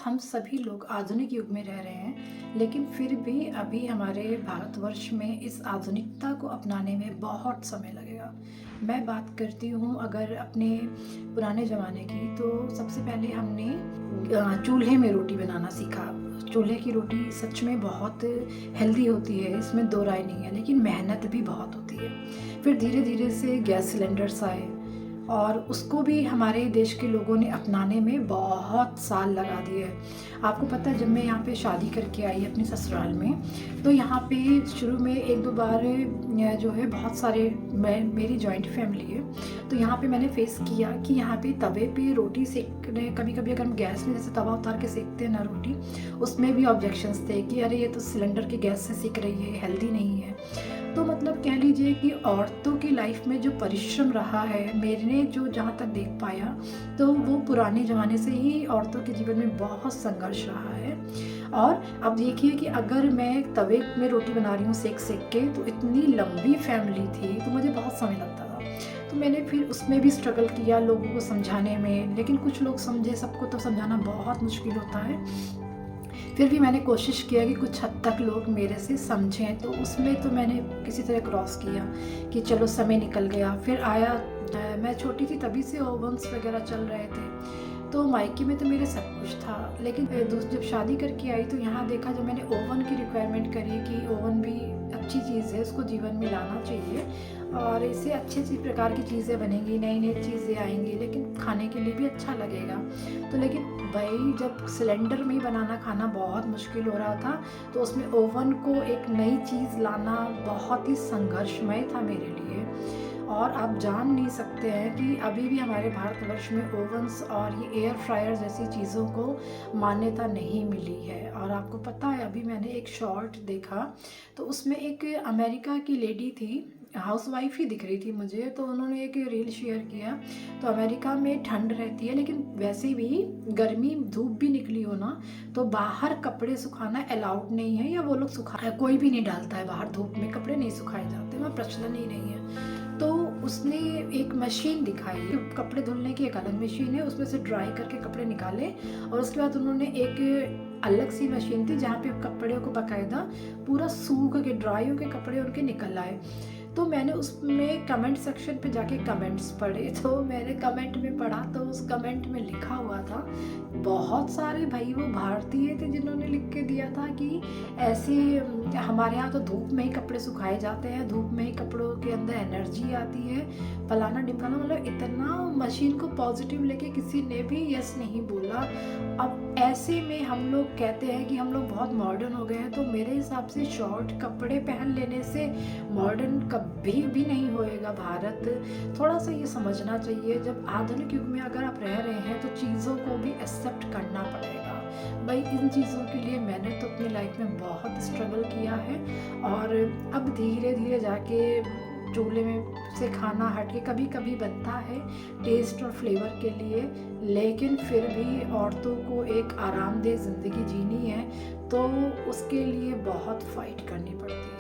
हम सभी लोग आधुनिक युग में रह रहे हैं, लेकिन फिर भी अभी हमारे भारतवर्ष में इस आधुनिकता को अपनाने में बहुत समय लगेगा। मैं बात करती हूँ अगर अपने पुराने ज़माने की, तो सबसे पहले हमने चूल्हे में रोटी बनाना सीखा। चूल्हे की रोटी सच में बहुत हेल्दी होती है, इसमें दो राय नहीं है, लेकिन मेहनत भी बहुत होती है। फिर धीरे धीरे से गैस सिलेंडर्स आए और उसको भी हमारे देश के लोगों ने अपनाने में बहुत साल लगा दिए। आपको पता है, जब मैं यहाँ पे शादी करके आई अपनी ससुराल में, तो यहाँ पे शुरू में एक दो बार जो है बहुत सारे, मेरी जॉइंट फैमिली है, तो यहाँ पे मैंने फेस किया कि यहाँ पे तवे पे रोटी सेकने, कभी कभी अगर हम गैस में जैसे तवा उतार के सेकते हैं ना रोटी, उसमें भी ऑब्जेक्शंस थे कि अरे ये तो सिलेंडर के गैस से सेक रही है, हेल्दी नहीं है। तो मतलब कह लीजिए कि औरतों की लाइफ में जो परिश्रम रहा है, मैंने जो जहाँ तक देख पाया, तो वो पुराने ज़माने से ही औरतों के जीवन में बहुत संघर्ष रहा है। और अब देखिए कि अगर मैं तवे में रोटी बना रही हूँ सेक सेक के, तो इतनी लंबी फैमिली थी तो मुझे बहुत समय लगता था। तो मैंने फिर उसमें भी स्ट्रगल किया लोगों को समझाने में, लेकिन कुछ लोग समझे, सबको तो समझाना बहुत मुश्किल होता है। फिर भी मैंने कोशिश किया कि कुछ हद तक लोग मेरे से समझें, तो उसमें तो मैंने किसी तरह क्रॉस किया कि चलो समय निकल गया। फिर आया, मैं छोटी थी तभी से ओवन्स वगैरह चल रहे थे, तो मायके में तो मेरे सब कुछ था। लेकिन जब शादी करके आई तो यहाँ देखा, जब मैंने ओवन की रिक्वायरमेंट करी कि ओवन भी अच्छी चीज़ है, उसको जीवन में लाना चाहिए और इससे अच्छी अच्छी प्रकार की चीज़ें बनेंगी, नई नई चीज़ें आएंगी, लेकिन खाने के लिए भी अच्छा लगेगा। तो लेकिन भाई, जब सिलेंडर में ही बनाना खाना बहुत मुश्किल हो रहा था, तो उसमें ओवन को एक नई चीज़ लाना बहुत ही संघर्षमय था मेरे लिए। और आप जान नहीं सकते हैं कि अभी भी हमारे भारतवर्ष में ओवन्स और ये एयर फ्रायर जैसी चीज़ों को मान्यता नहीं मिली है। और आपको पता है, अभी मैंने एक शॉर्ट देखा, तो उसमें एक अमेरिका की लेडी थी, हाउसवाइफ ही दिख रही थी मुझे, तो उन्होंने एक रील शेयर किया। तो अमेरिका में ठंड रहती है, लेकिन वैसे भी गर्मी, धूप भी निकली हो ना, तो बाहर कपड़े सुखाना अलाउड नहीं है, या वो लोग सुखा, कोई भी नहीं डालता है बाहर, धूप में कपड़े नहीं सुखाए जाते, वहाँ प्रचलन ही नहीं है। तो उसने एक मशीन दिखाई, कपड़े धुलने की एक अलग मशीन है, उसमें से ड्राई करके कपड़े निकाले, और उसके बाद उन्होंने एक अलग सी मशीन थी जहाँ पे कपड़े को बाकायदा पूरा सूख के, ड्राई होके कपड़े उनके निकल आए। तो मैंने उसमें कमेंट सेक्शन पे जाके कमेंट्स पढ़े, तो मैंने कमेंट में पढ़ा, तो उस कमेंट में लिखा हुआ था, बहुत सारे भाई वो भारतीय थे जिन्होंने लिख के दिया था कि ऐसे हमारे यहाँ तो धूप में ही कपड़े सुखाए जाते हैं, धूप में ही कपड़ों के अंदर एनर्जी आती है, फलाना ढिमकाना। मतलब इतना मशीन को पॉजिटिव लेके किसी ने भी यस नहीं बोला। अब ऐसे में हम लोग कहते हैं कि हम लोग बहुत मॉडर्न हो गए हैं, तो मेरे हिसाब से शॉर्ट कपड़े पहन लेने से मॉडर्न कभी भी नहीं होएगा भारत। थोड़ा सा ये समझना चाहिए, जब आधुनिक युग में अगर आप रह रहे हैं तो चीज़ों को भी एक्सेप्ट करना पड़ेगा। भाई, इन चीज़ों के लिए मैंने तो अपनी लाइफ में बहुत स्ट्रगल किया है, और अब धीरे धीरे जाके चूल्हे में से खाना हट के कभी कभी बनता है टेस्ट और फ्लेवर के लिए, लेकिन फिर भी औरतों को एक आरामदेह ज़िंदगी जीनी है, तो उसके लिए बहुत फाइट करनी पड़ती है।